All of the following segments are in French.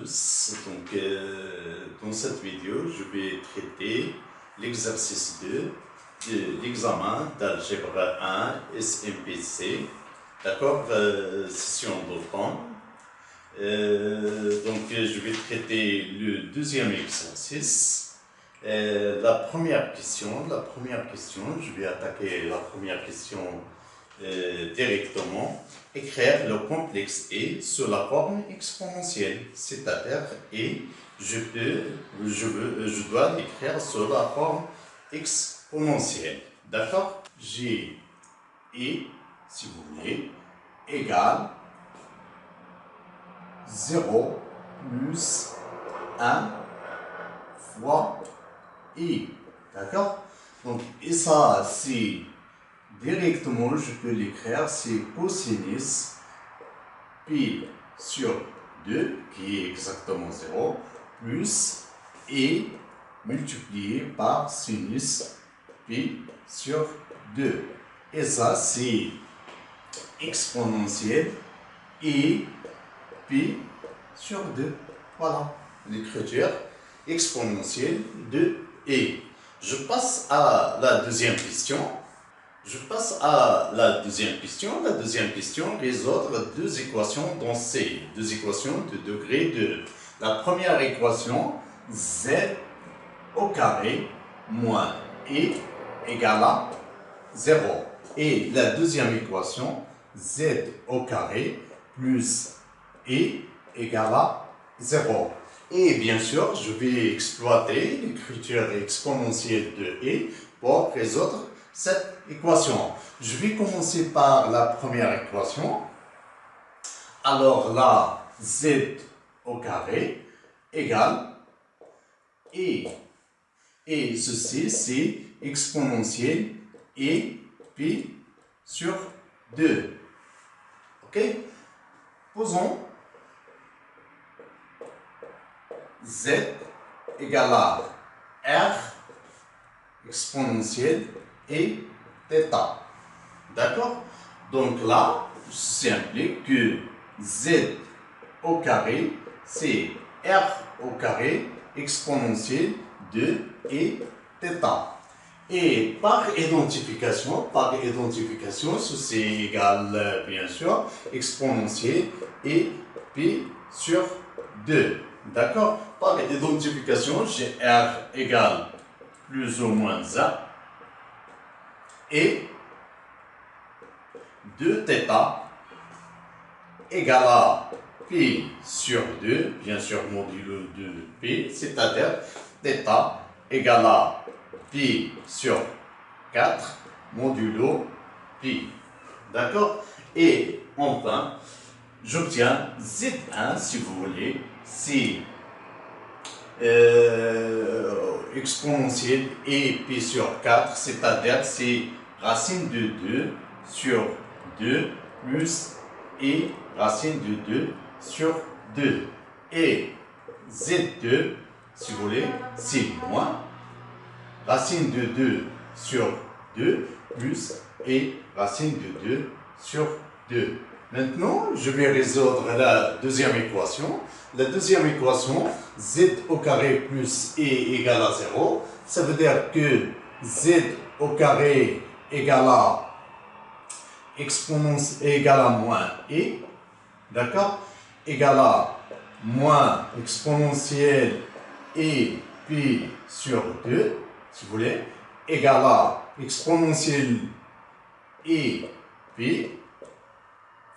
tous. Dans cette vidéo, je vais traiter l'exercice 2 de l'examen d'algèbre 1 SMPC, d'accord, session d'automne. Je vais traiter le deuxième exercice. La première question, je vais attaquer la première question directement. Écrire le complexe E sous la forme exponentielle, c'est-à-dire E, je dois l'écrire sous la forme exponentielle, d'accord? J'ai E, si vous voulez, égale 0 plus 1 fois I, d'accord? Donc, et ça, c'est directement, je peux l'écrire, c'est cosinus pi sur 2, qui est exactement 0, plus E multiplié par sinus pi sur 2. Et ça, c'est exponentiel E pi sur 2. Voilà, l'écriture exponentielle de E. Je passe à la deuxième question. La deuxième question, résoudre deux équations dans C, deux équations de degré 2. La première équation, Z au carré moins E égale à 0. Et la deuxième équation, Z au carré plus E égale à 0. Et bien sûr, je vais exploiter l'écriture exponentielle de E pour résoudre cette équation. Je vais commencer par la première équation. Alors là, Z au carré égale E. Et ceci, c'est exponentiel E pi sur 2. OK? Posons Z égale à R exponentielle et θ. D'accord? Donc là, ça implique que Z au carré, c'est R au carré exponentielle de et θ. Et par identification, ceci égale bien sûr exponentielle et pi sur 2. D'accord? Par identification, j'ai R égale plus ou moins 1 et 2θ égale à pi sur 2, bien sûr modulo de pi, c'est-à-dire θ égale à pi sur 4 modulo pi. D'accord? Et enfin, j'obtiens Z1, si vous voulez, c'est exponentielle et pi sur 4, c'est-à-dire c'est racine de 2 sur 2 plus et racine de 2 sur 2. Et Z2, si vous voulez, c'est moins racine de 2 sur 2 plus et racine de 2 sur 2. Maintenant, je vais résoudre la deuxième équation. La deuxième équation, Z au carré plus E égale à 0. Ça veut dire que Z au carré égale à moins E. D'accord? Égale à moins exponentielle E pi sur 2, si vous voulez, égale à exponentielle E pi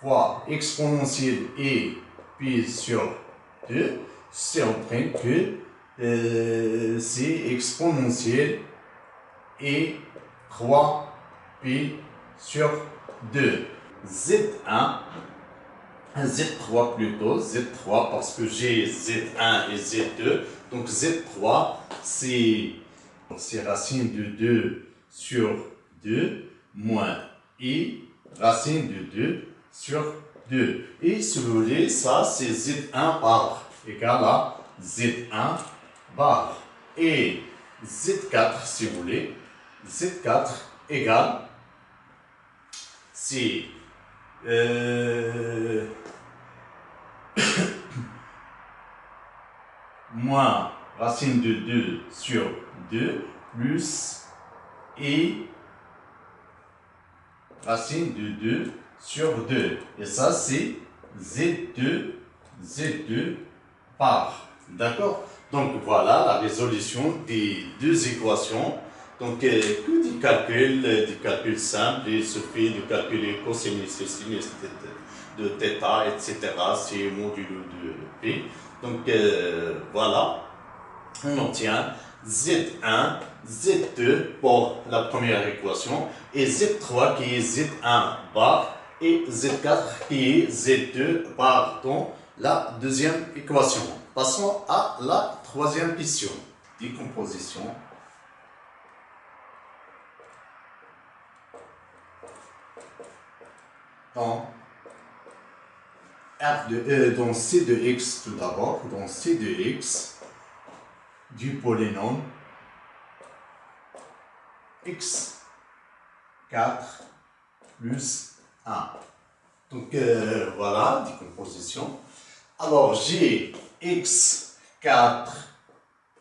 fois exponentielle E pi sur 2, c'est en train que c'est exponentielle E 3 pi sur 2. Z1, Z3 plutôt, Z3 parce que j'ai Z1 et Z2. Donc Z3, c'est racine de 2 sur 2 moins I racine de 2 sur 2. Et si vous voulez, ça c'est Z1 bar égale à Z1 bar. Et Z4, si vous voulez, Z4 égale, c'est moins racine de 2 sur 2 plus et racine de 2 sur 2. Et ça, c'est Z2 par. D'accord? Donc, voilà la résolution des deux équations. Donc, que du calcul simple, il suffit de calculer cosinus et sinus de θ, etc. C'est modulo de P. Donc, voilà, on obtient Z1, Z2 pour la première équation et Z3 qui est Z1 bar et Z4 qui est Z2 bar dans la deuxième équation. Passons à la troisième question. Décomposition. Dans dans C de x tout d'abord, dans C de x du polynôme x4 plus 1. Donc voilà, décomposition. Alors j'ai x4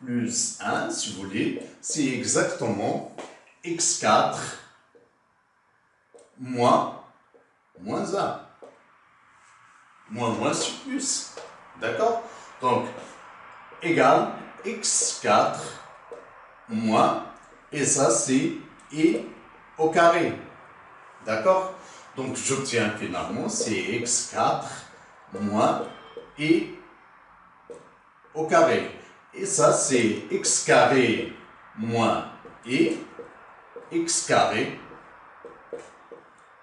plus 1, si vous voulez, c'est exactement x4 moins 1. Moins sur plus. D'accord? Donc, égal x4 moins, et ça c'est e au carré. D'accord? Donc, j'obtiens finalement, c'est x4 moins e au carré. Et ça c'est x carré moins e, x carré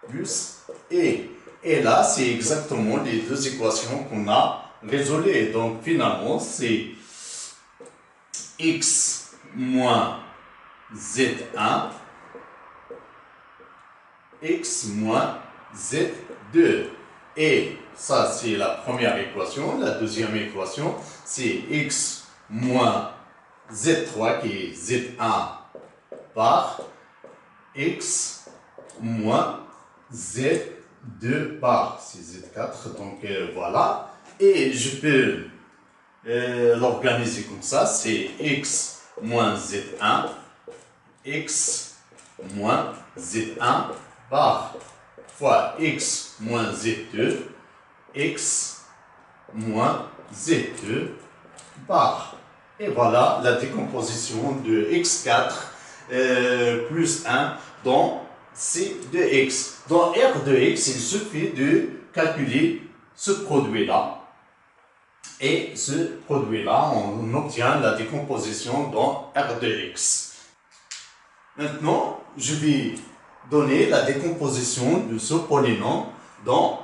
plus e. Et là, c'est exactement les deux équations qu'on a résolues. Donc, finalement, c'est x moins z1, x moins z2. Et ça, c'est la première équation. La deuxième équation, c'est x moins z3 qui est z1 par x moins z2 par, c'est z4, donc voilà. Et je peux l'organiser comme ça, c'est x moins z1, x moins z1 par fois x moins z2, x moins z2 par. Et voilà la décomposition de x4 plus 1 dans C de x. Dans R de x, il suffit de calculer ce produit-là. Et ce produit-là, on obtient la décomposition dans R de x. Maintenant, je vais donner la décomposition de ce polynôme dans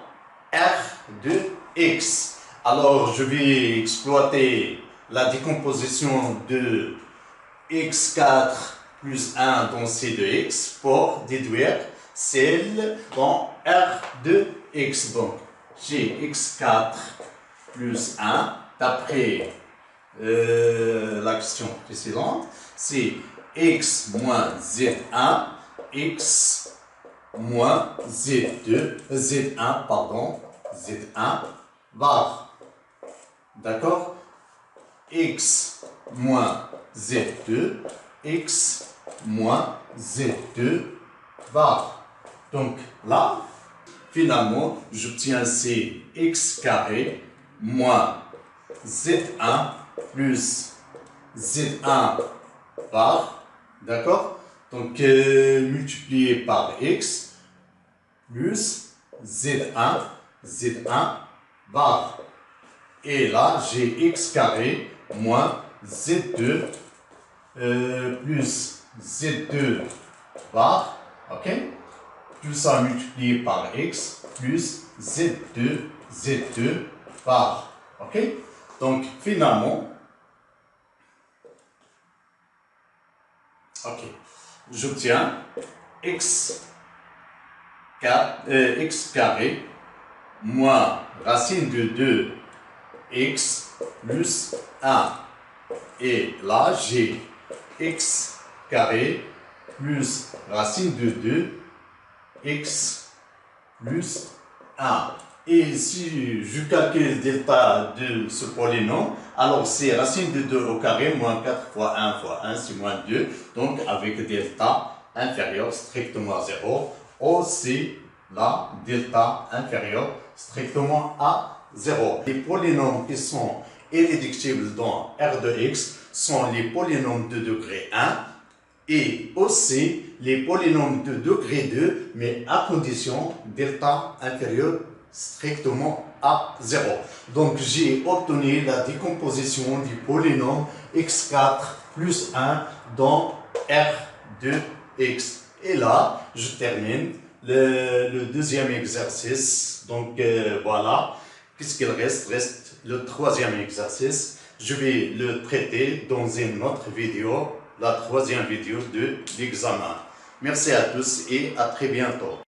R de x. Alors, je vais exploiter la décomposition de x4 plus 1 dans C de x pour déduire celle dans R de x. Donc, j'ai x4 plus 1, d'après la question précédente, c'est x moins z1, x moins z1, pardon, z1 var. D'accord? X moins z2, x moins z2 var. Donc là, finalement, j'obtiens c'est x carré moins z1 plus z1 var. D'accord? Donc multiplié par x plus z1 var. Et là, j'ai x carré moins z2 plus z2 var, ok? Tout ça multiplié par x plus z2 var, ok? Donc finalement, ok, j'obtiens x carré moins racine de 2 x plus 1. Et là, j'ai x carré plus racine de 2 x plus 1. Et si je calcule delta de ce polynôme, alors c'est racine de 2 au carré moins 4 fois 1 fois 1, c'est moins 2. Donc avec delta inférieur strictement à 0, aussi là, delta inférieur strictement à 0. Les polynômes qui sont irréductibles dans R de x sont les polynômes de degré 1 et aussi les polynômes de degré 2, mais à condition delta inférieur strictement à 0. Donc j'ai obtenu la décomposition du polynôme x4 plus 1 dans R de x. Et là, je termine le deuxième exercice. Donc voilà, qu'est-ce qu'il reste? Reste le troisième exercice. Je vais le traiter dans une autre vidéo, la troisième vidéo de l'examen. Merci à tous et à très bientôt.